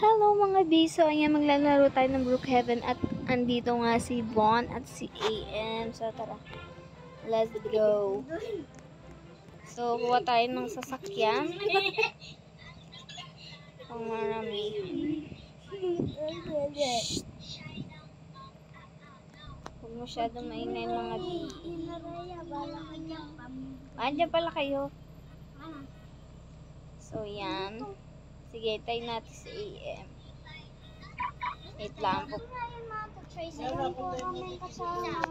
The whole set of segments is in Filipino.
Hello mga biso, ayan maglalaro tayo ng Brookhaven at andito nga si Bon at si AM. So tara, let's go. So kuha tayo ng sasakyan. Pang marami. Shh. Huwag masyadong maingay mga bi. Andiyan pala kayo. So yan. Sige, tayo natin si AM. Wait lang po. Meron po namin kasama.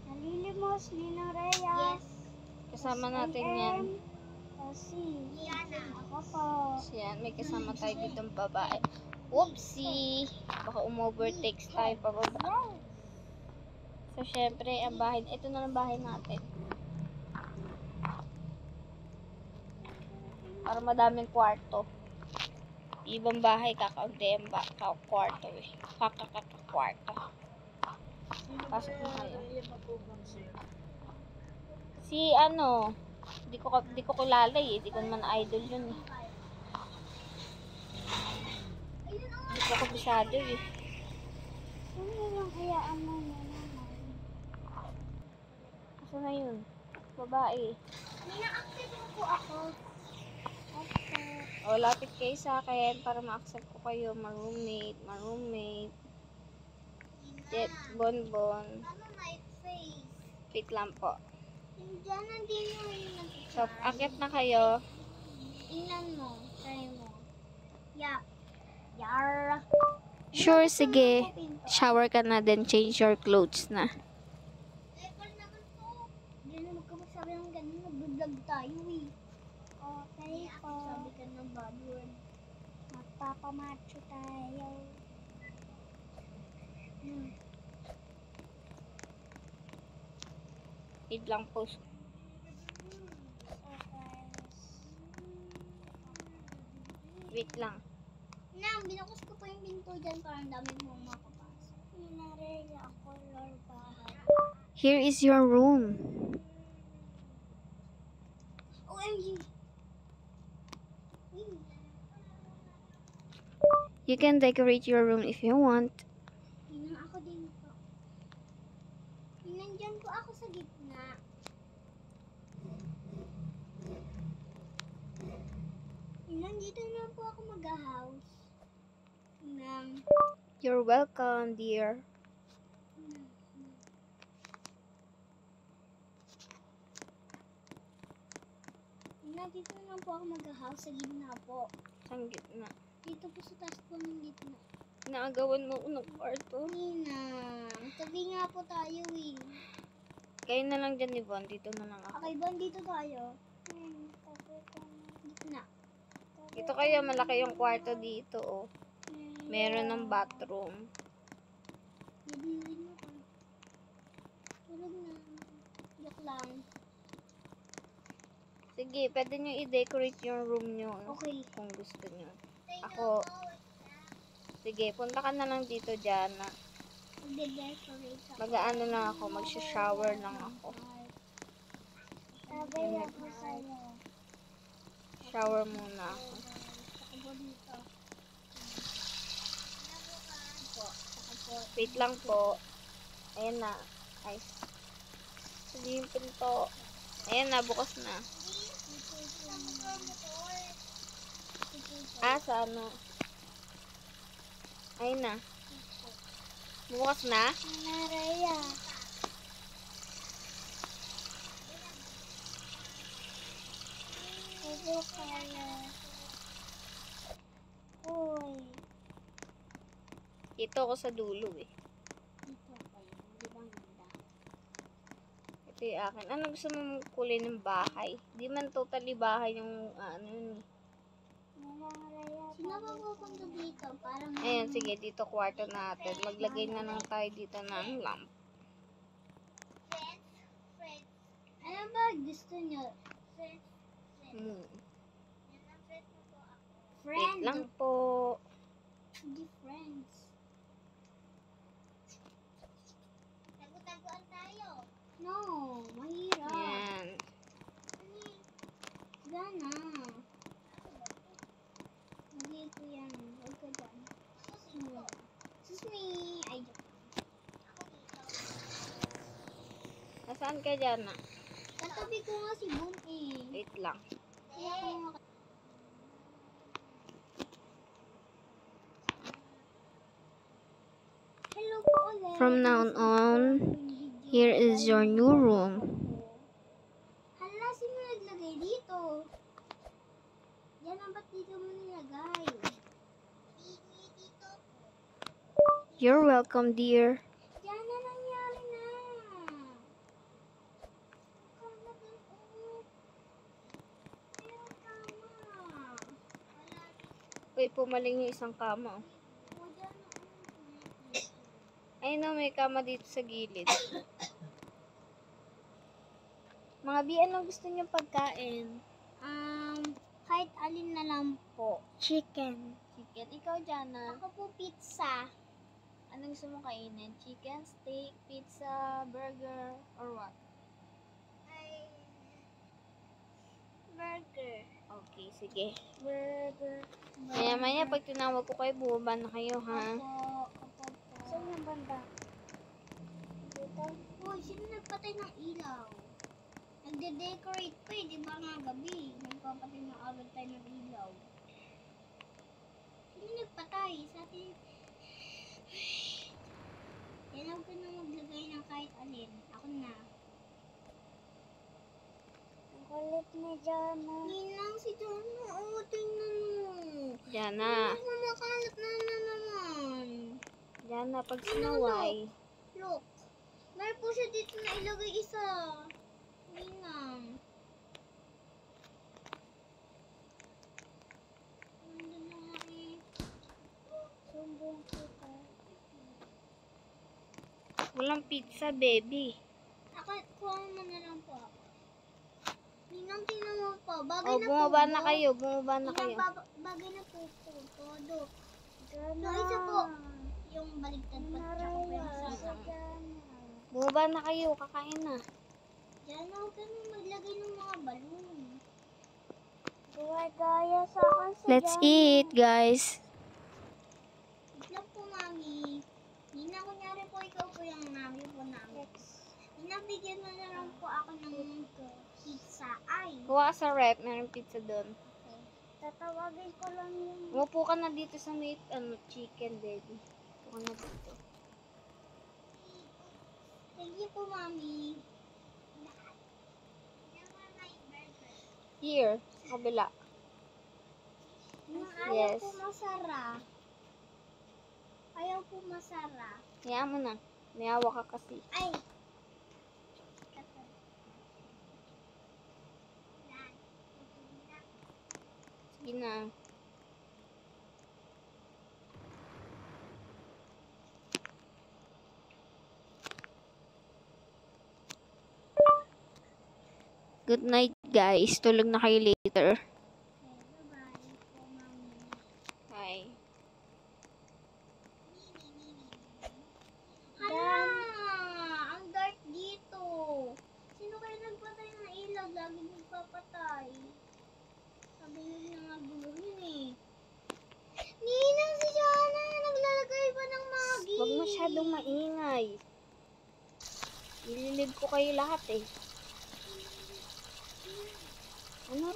Nalilimos, Ninang Rhea. Kasama natin yan. Si ako po. So yan, may kasama tayo ditong babae. Whoopsie! Baka umovertakes tayo pababa. So syempre, ang bahay, ito na lang bahay natin. Para madaming kwarto. Ibang bahay, kakaunti ang kwarto eh. Kwarto. Pasok na kayo. Si ano, di ko kilala eh. Di ko naman idol yun eh. Di ko kabisado eh. Sino yung hayaan mo na naman? Asa na yun? Babae. Nina-active po ako. O, lapit kayo sa akin para ma-accept ko kayo. Ma-roommate. Jet, Bonbon. Ano my face? Wait lang po. Diyan nandito yung So, akit na kayo. Tingnan mo. Try mo. Yap. Yar. Sure, sige. Shower ka na, then change your clothes na. Level naman to. Hindi na magkamasabi ng ganun. Nag-vlog tayo eh. Okay po. Sabi ka ng bad word. Magpapamacho tayo. Wait lang po. Wait lang. Nang, binukos ko pa yung pinto dyan para ang dami mong makapasok. Minarela ako, lor bahay. Here is your room. OMG! You can decorate your room if you want. Hinang ako din po. Nandyan po ako sa gitna. Nandito na po ako mag-house. Hinang. You're welcome, dear. Nandito na po ako mag-house sa gitna po. Saan gitna? Dito po sa taas po ng gitna. Naagawan mo ko ng kwarto. Ninang, tabi nga po tayo eh. Kayo na lang dyan ni Von. Dito na lang ako. Okay ba dito tayo? Tabi ko ng gitna. Dito kayo, malaki yung kwarto dito, oh. Meron ng bathroom. Nabili mo ka. Tulog na. Joke lang. Sige, pwede nyo i-decorate yung room nyo. Okay. Kung gusto nyo. Ako, sige, punta ka na lang dito, Jana. Magde-decorate ako. Mag-ano lang ako, mag-shower lang ako. Sabi ako sa'yo. Shower muna ako. Ako dito. Wait lang po. Ayan na. Ay. Sige yung pinto. Ayan na, bukas na. Ah, sa ano? Ayun na. Bukas na? Naraya. Ito kaya. Uy. Ito ako sa dulo eh. Dito kayo. Di ba ganda? Ito yung akin. Ano gusto mong kulay ng bahay? Di man totally bahay yung ano yun. Naraya. Sino ba pupunta dito? Parang Ayan, sige. Dito kwarto natin. Maglagay na lang tayo dito ng lamp. friends. Ano ba gusto nyo? Friends. Wait Friend. lang po. Hindi friends. Tago-taguan tayo. No, mahirap. Ayan. Gana. Dito yan. Saan ka dyan na? Katabi ko nga si Boon eh. Wait lang. Kaya ako nga hello po ulit. From now on, here is your new room. Hala, sino naglagay dito? Yan ang ba't dito mo nilagay? Dito. You're welcome, dear. Yan na nangyari na. Kama dun, oh. Ayun, kama. Uy, pumaling yung isang kama. O, dyan na, Ay no, may kama dito sa gilid. Mga bi, anong gusto niyo pagkain? kahit alin na lang po. Chicken. Chicken. Ikaw, Jana. Ako po pizza. Anong gusto mo kainin? Chicken, steak, pizza, burger, or what? Burger. Okay, sige. Burger. Maya-maya, pag tinawag ko kayo, bumaba na kayo, ha? Opo. Saan yung banda? Dito. Uy, sino nagpatay ng ilaw? Nagde-decorate pa eh, di ba nga gabi? Nagpapatay ng agad tayo ng ilaw. Sino nagpatay? Sa atin. Yan ako na maglagay ng kahit alin. Ako na. Ang kulit ni Jana. Ninang si Jana. Oo, tingnan mo. Jana. Kumakalat na naman. Jana, pag sinaway. Look. Meron po siya dito na ilagay isa. Ninang. Nandun na nga eh. Sumbong kita. Walang pizza, baby. Kuha mo na lang po. Ninang, tingnan mo po. Bagay Oh, na bumaba po. na kayo. Bumaba na Ninang, kayo. bagay na po po. Todo. No, isa po. Yung baligtad pa. Tsaka po yung sasa. Bumaba na kayo. Kakain na. Diyan ako ganun maglagay ng mga balon. Gaya sa akin sa Let's eat, guys. Wait lang po, mami. Nina, kunyari po ikaw po yung mami po namin. Nina, bigyan mo na lang po ako ng pizza. Ay. Kuha ka sa rep. Meron pizza doon. Okay. Tatawagin ko lang yung... Umupo ka na dito sa may chicken, baby. Umupo ka na dito. Thank you po, mami. Here, sa kabila. Yung Yes. ayaw po masara. Ayaw po masara. Kaya mo na. May awa ka kasi. Ay. Sige na. Good night, guys. Tulog na kayo later. Bye-bye po, mami. Bye. Hala! Ang dark dito. Sino kayo nagpatay ng ilaw? Lagi nagpapatay. Sabi nyo nga gulo yun eh. Ninang si Jana! Naglalagay pa ng mga gilid. Huwag masyadong maingay. Ililib ko kayo lahat eh. Ano?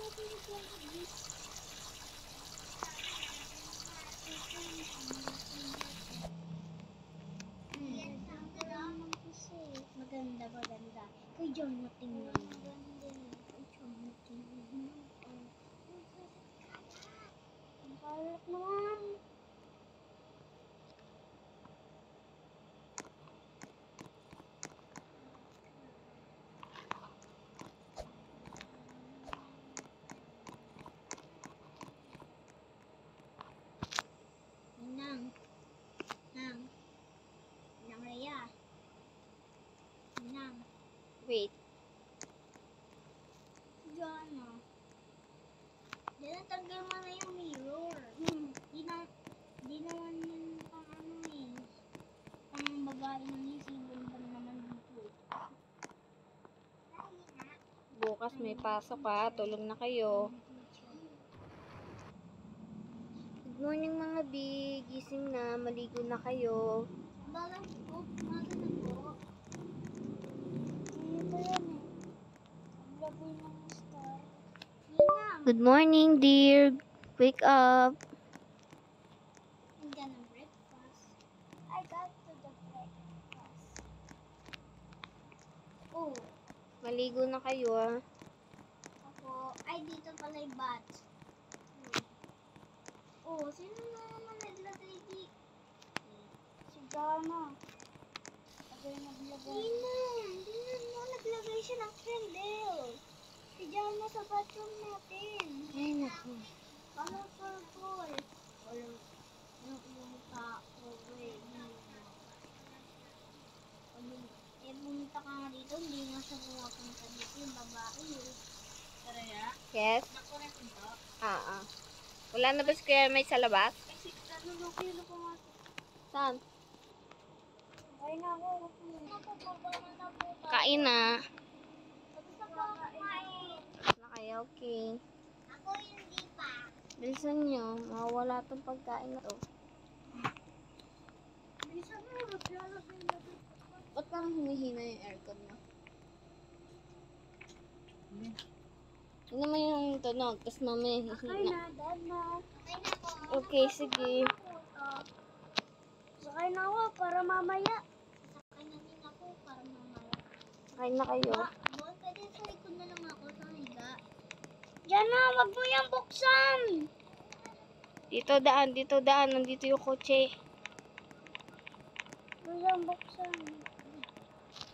Maganda. Kay John mo tingnan. Kay John mo tingnan. Ang kalat naman. Ninang Rhea. Ninang. Wait. Jana. Diyan tanggal mo na yung mirror. Di naman yun pang ano eh. Pang babae ng isipan ba naman dito. Bukas may pasok ha. Tulog na kayo. Good morning mga B. Gising na. Maligo na kayo. Balang po, maga na po. Ito amoy ng star. Yun na. Good morning, dear. Wake up. Nandiyan ang breakfast. I got to the breakfast. Oh, Maligo na kayo, ah. ako. Ay, dito pala yung batch. Oh, sino na naman naglagay di? Si Dana. Hindi na naglagay siya ng candle. Si Dana sa bathroom natin. Ay, naku. Color purple. Walang yung tao. Pumunta ka nga dito, hindi nga siya pumapunta dito yung babae. Karaya? Yes? Nakorek ito? Ah. Wala na ba si Kuya May sa labas? Kasi ano kilo ko nga. Saan? Ay na ako. Napapababa na po tayo. Kain na. Tapos na po ako kumain. Na kayo, okay. Ako hindi pa. Bilisan nyo. Mawawala tong pagkain na to. Bilisan mo, maglalagay na dito. Ba't parang humihina yung aircon mo? Yun naman yung tunog. Tapos mamaya Okay hihina. na, dad na. Okay na po. Okay, sige. Sakay na ako para mamaya. Sakay na din ako para mamaya. Kain na kayo. Bon, pwede sa likod na lang ako sa higa. Diyan na, wag mo yung buksan. Dito daan. Nandito yung kotse. Wag mo yung buksan.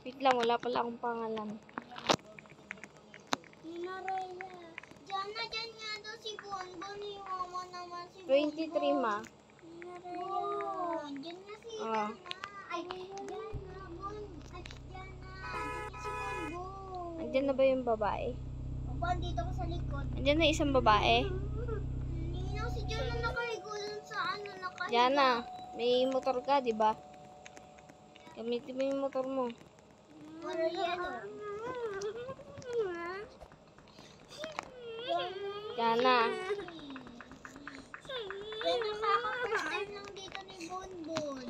Wait lang, wala pala akong pangalan. Nina Raya. Diyan nga daw si Bonbon. Iwawa naman si 23, ma. Nina Raya. Diyan na si Ah. Ay, diyan na, Bon. Ay, diyan na. Diyan na si Bonbon. Andyan na ba yung babae? Bon, dito ko sa likod. Andyan na isang babae. Ninang si Diyan na nakahigo dun sa ano, nakahiga. Jana, may motor ka, di ba? Gamitin mo yung motor mo. Para yan, oh. Jana. Yan ang kaka-first time lang dito ni Bonbon.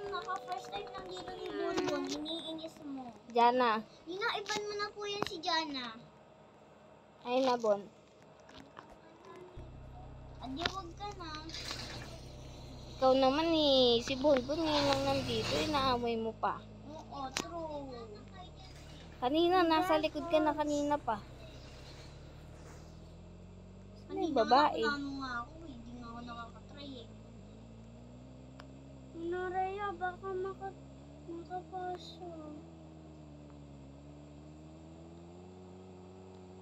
Kaka-first time lang dito ni Bonbon. Iniinis mo. Jana. Nina, iban mo na po yan si Jana. Ay na, Bon. Adi, wag ka na. Ikaw naman eh. Si Bonbon ngayon lang nandito. Inaaway mo pa. Oo, true. Kanina, nasa likod ka na kanina pa. Ano yung Kanina babae? nga, plano nga ako. Hindi nga ako nakakatry eh. Naraya, baka makapasok.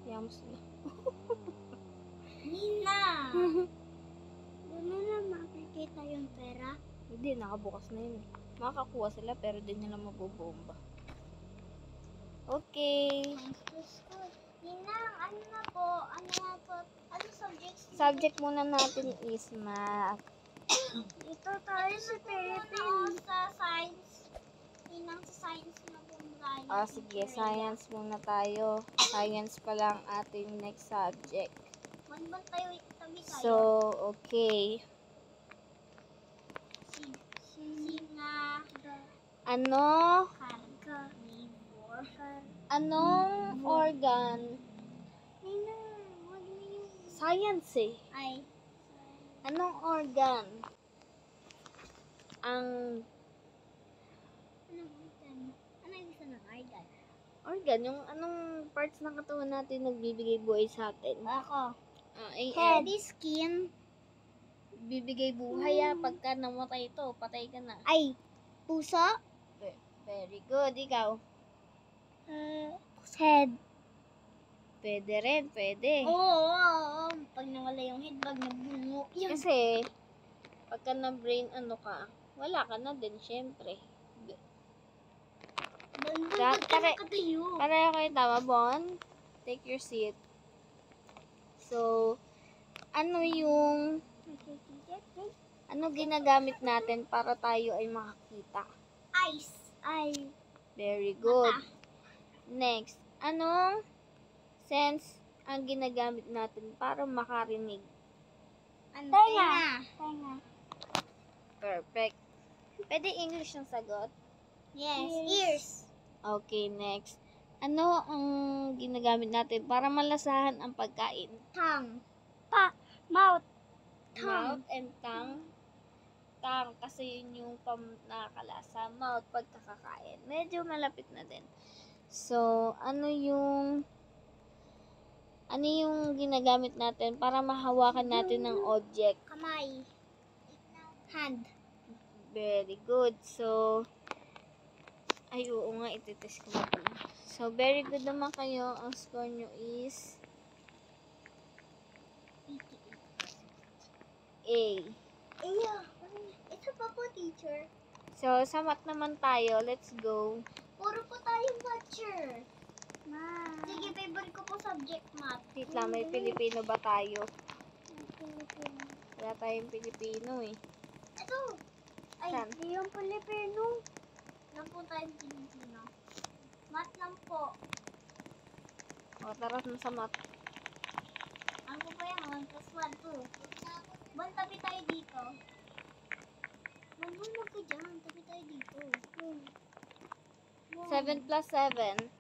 Kaya mo sila. Nina! Doon na lang makikita yung pera. Hindi, nakabukas na yun eh. Makakuha sila pero di nila mabubomba. Okay. Ninang, ano na po? Ano nga po? Ano subjects? Subject muna natin is math. Ito tayo sa Philippines. Sa science. Ninang, sa science na po tayo. Sige, science muna tayo. Science pa lang ating next subject. Manban tayo, tabi tayo. So, okay. Sina. Ano? Carnivore. Anong organ? Ninang, wag mo yung... Science eh. Ay. Anong organ? Ang Ano yung isa ng organ? organ, yung anong parts ng katawan natin nagbibigay buhay sa atin? Ako. AM. Skin. Bibigay buhay pagka namatay ito, patay ka na. Ay. Puso. Very good, ikaw. Head. Pwede rin, pwede. Oo. Pag nawala yung head, pag nagbungo. Yan. Kasi, pagka na-brain ano ka, wala ka na din, syempre. Ba't ka nakatayo? Pareho kayo tama, Bon? Take your seat. So, ano yung, ano ginagamit natin para tayo ay makakita? Ice. Ay. Very good. Next, anong sense ang ginagamit natin para makarinig? Tenga. Perfect. Pwede English ang sagot? Yes. Ears. Okay, next. Ano ang ginagamit natin para malasahan ang pagkain? Tongue. Mouth. Mouth and tongue. Tongue, kasi yun yung nakakalasa. Mouth, pagkakakain. Medyo malapit na din. So, ano yung ginagamit natin para mahawakan natin ng object? Kamay. Hand. Very good. So, ay, oo nga, ititest ko na pala. So, very good naman kayo. Ang score nyo is A. Yeah. Ito pa po, teacher. So, sa math naman tayo. Let's go. Puro po tayong watcher. Sige, favorite ko po subject math. Wait lang, may Pilipino ba tayo? Wala tayong Pilipino eh. Ito. Ay, Saan? yung Pilipino. Lang po tayong Pilipino. Math lang po. O, tara na sa math. Ano po ba yan? 1 plus 1, 2. Bon, tabi tayo dito. Bon, huwag ka dyan. Tabi tayo dito. 7 plus 7.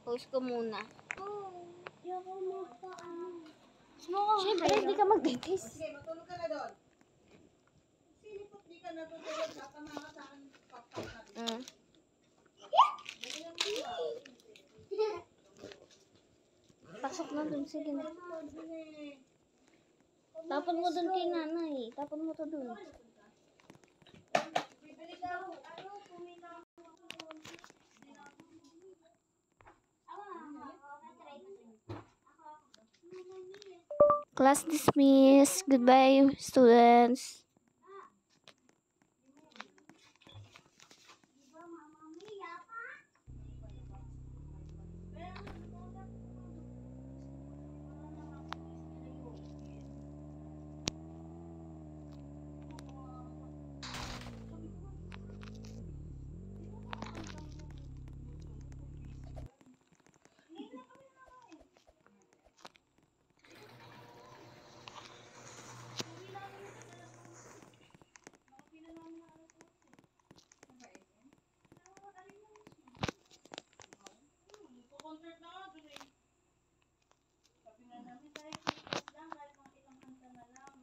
Post ko muna. Oh, yung mga paano. Siyempre, hindi ka mag-dentist. Okay, matulog ka na doon. Silipot, di ka natutulog. Tatama ka sa akin. Pakpak natin. Pasok na dun. Sige na. Tapon mo dun kay nanay. Tapon mo to dun. Class dismissed. Goodbye, students. Concert na nga doon eh. Sabi nga namin tayo, lang, kahit mga ilang kanta na lang.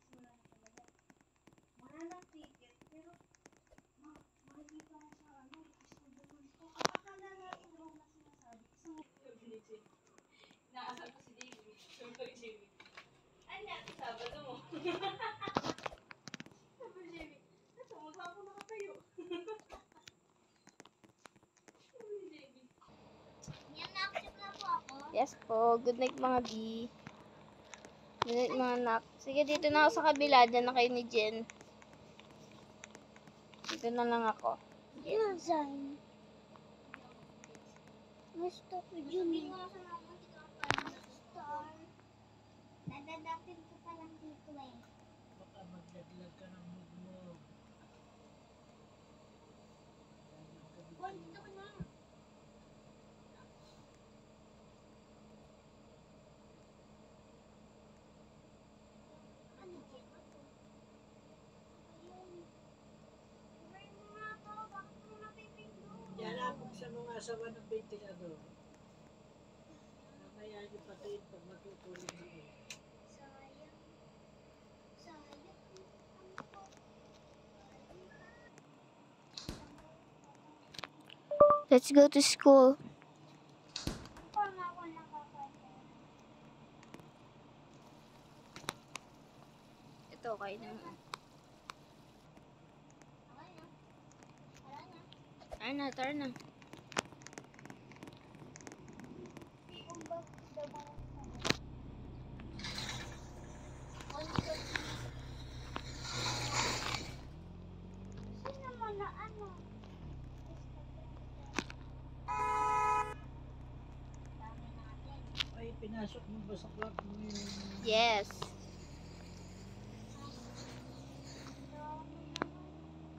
Wala na talaga. Wala ng ticket, pero makikita mo sa ano, gusto. Akala natin wrong na sinasabi. Inaasal ko si Jamie. Siyempre Jamie. Ay, natin Sabado mo. Sabi Jamie, ito, maghapon na kayo. Yan, na-accept na po ako. Yes po. Good night mga B. Good night mga anak. Sige, dito na ako sa kabila. Diyan na kayo ni Jen. Dito na lang ako. Yan, sign. Gusto ko dyan. Sabi nga sa mama, hindi ka pa star. Nadadapin ko pa lang dito eh. Baka magdaglag ka ng mood mo. Bon, dito ko na. Ano dyan? Ayun. Ibayin mo nga to. Bakit mo napipindot? Yan ang sa mga asawa ng ventilador. Mamaya niyo patayin pag matutulog na eh. Sayang. Sayang. Ano po? Let's go to school. Kung ako nakapagod. Ito, kayo naman. Okay na. Wala na. Tara na, tara na. Kung ba daw sino mo na ano? Dami natin. Ay, pinasok mo ba sa club mo yung... Yes. Dami naman.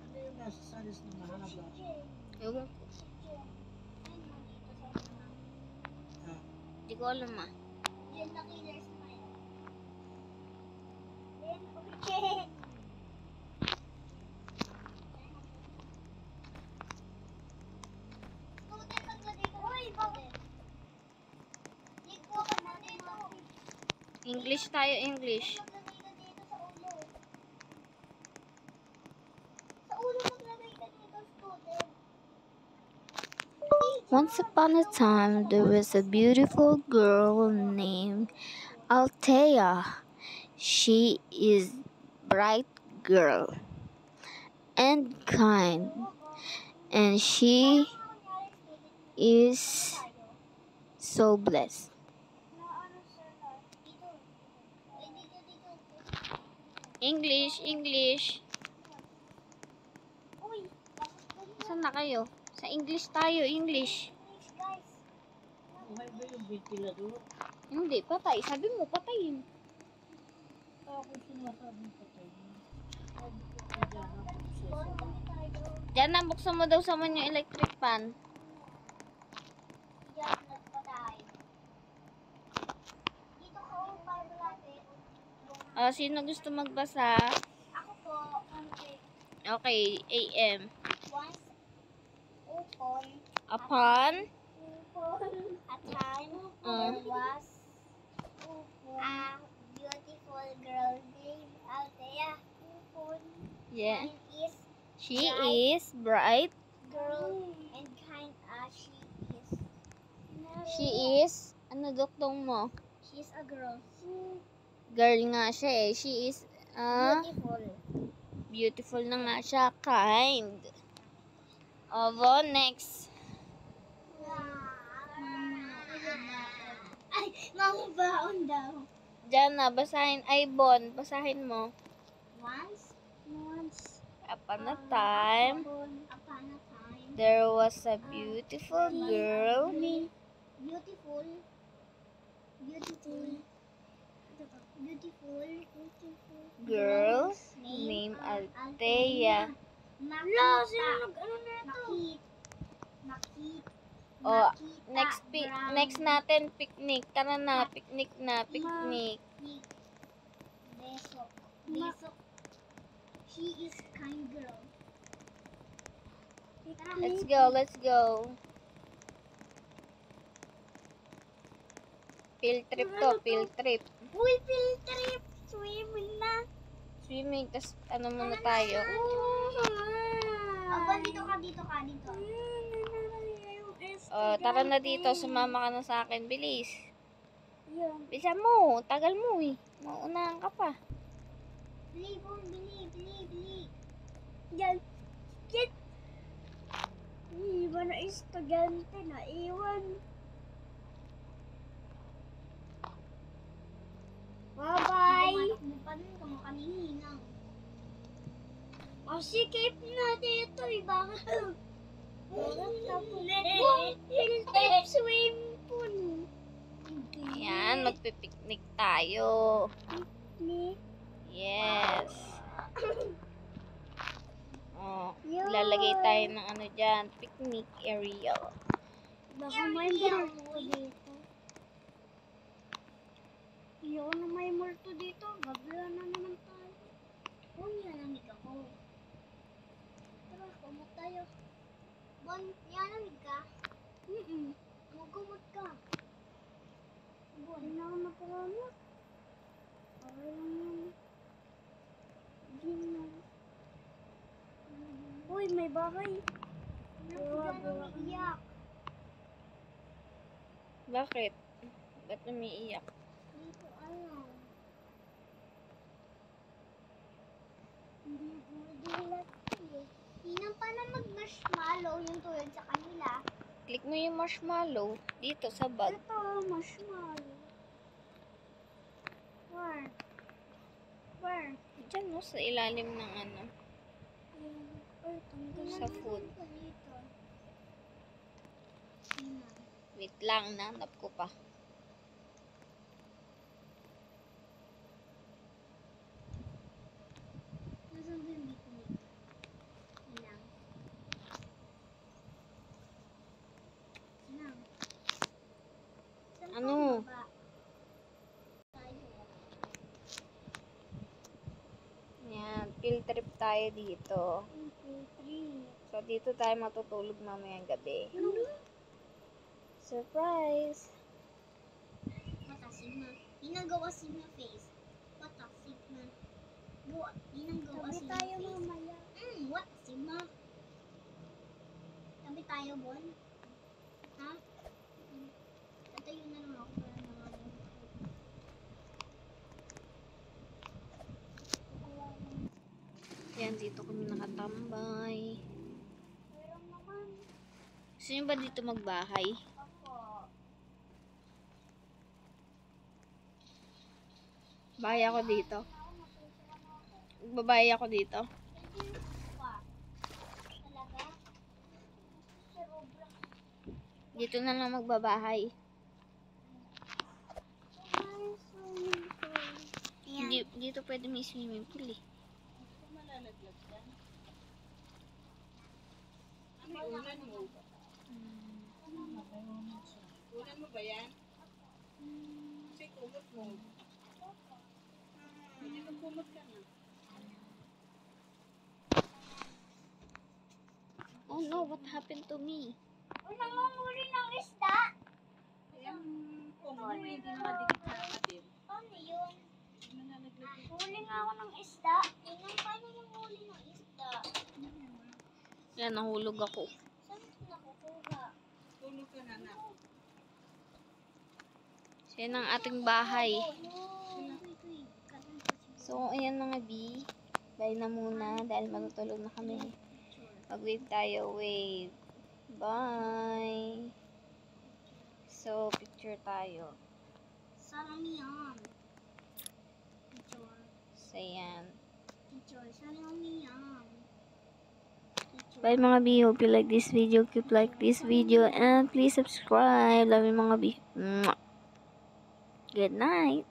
Ano yung nasa salis na mahaba? Ewan ko. Ayun, nandito sa una. Ah, Hindi ko alam ah. Diyan na killers na yun. Then, okay. English tayo, English. Maglagay ka dito sa ulo. Sa ulo maglagay ka dito, student. Once upon a time, there was a beautiful girl named Althea. She is bright girl and kind, and she is so blessed. Dito. Ay, dito. English, English. Uy, bakit ganyan? Saan na kayo? Sa English tayo, English. Please, guys. Buhay ba yung ventilador? Hindi, patay. Sabi mo, patayin. Ako sinasabing patay. Bon, kami tayo. Diyan na, buksan mo daw sa man yung electric fan. Diyan, nagpatay. Dito ko, para natin. Sino gusto magbasa? Ako po, okay. Okay, AM. Once upon Upon a time, there was a beautiful girl named Althea. Yeah. And is She is bright. girl and kind as she is. She is, ano duktong mo? She's a girl. Girl nga siya eh. She is, Beautiful. beautiful na nga siya. Kind. Ovo, next. Ay, mama baon daw. Diyan na, basahin. Ay, Bon, basahin mo. Once Upon a time, upon a time, there was a beautiful girl. Beautiful Girl named Althea. Hala, sino nag-ano na ito? Oh, next natin, picnic. Tara na, picnic na, picnic. Besok. She is kind girl. Let's go, let's go. Field trip to, field trip. Uy, field trip. Swimming na. Swimming, tas ano muna tayo. Aba, dito ka. Tara na dito, sumama ka na sa akin. Bilis. Bilisan mo, tagal mo eh. Maunahan ka pa. Bili. Yan. Kit. Iwan na estudyante na. Iwan. Bye-bye. O, sikip na dito. Bakit? Filter swim pool. Ayan, magpipiknik tayo. Yes. Lalagay tayo ng ano dyan, picnic area. Baka may multo dito. Ayoko na may multo dito. Gabla na naman tayo. Oh, nilalamig ako. Tara, kumot tayo. Bon, nilalamig ka? Magkumot ka. Bon, hindi na ako napakamot. Okay lang yan. Hindi na. Uy, may bahay. Iyak. Bakit? Ba't umiiyak? Dito, alam. Hindi dulat eh. Hinang pa na mag-marshmallow yung tulad sa kanila. Click mo yung marshmallow dito sa bag. Ito, marshmallow. Where? Diyan no, sa ilalim ng ano. Ay, tanggal Sa food. dito. Wait lang, nahanap ko pa. Nasaan ba yung picnic? Hinang. Saan Ano? pa baba? Tayo. Yan, field trip tayo dito. 1, 2, 3. So, dito tayo matutulog mamayang gabi. Ano? Surprise! Matasin na. Ginagawa Go Sigma face. What a Sigma. Go, yun ang go Sabi Sigma tayo face. mamaya. What a Sigma. Sabi tayo, Bon. Ha? Tatayo na lang ako para naman. Yan, dito kami nakatambay. Meron naman. Gusto nyo ba dito magbahay? Ako. Bahay ako dito. Ako, matutuwa na ako. Babae ako dito. Pwede pa. Talaga? Si Roblox. Dito na lang magbabahay. Ay, swimming pool. Hindi, dito pwede may swimming pool eh. Malalaglag ka. Ano yung ulan mo? Ulan mo ba yan? Kasi kumot mo. Hindi ka kumot ka na. Oh no, what happened to me? Uy, nangunguli ng isda. Yung kumot mo hindi nakadikit sa katil. Ano yun? Nanalaglag yun. Huli nga ako ng isda. Tingnan paano yung huli ng isda. Yan, nahulog ako. Saan ito nakukuha? Tulog ka na na. So, yan ang ating bahay. No. So, ayan mga B. Bye na muna dahil matutulog na kami. Mag-wave tayo, wave. Bye! So, picture tayo. Sarang yan. Picture. So, yan. Picture. Sarang yan. Picture. Bye mga B. Hope you like this video. Keep like this video. And please subscribe. Love you mga B. Mwah! Good night!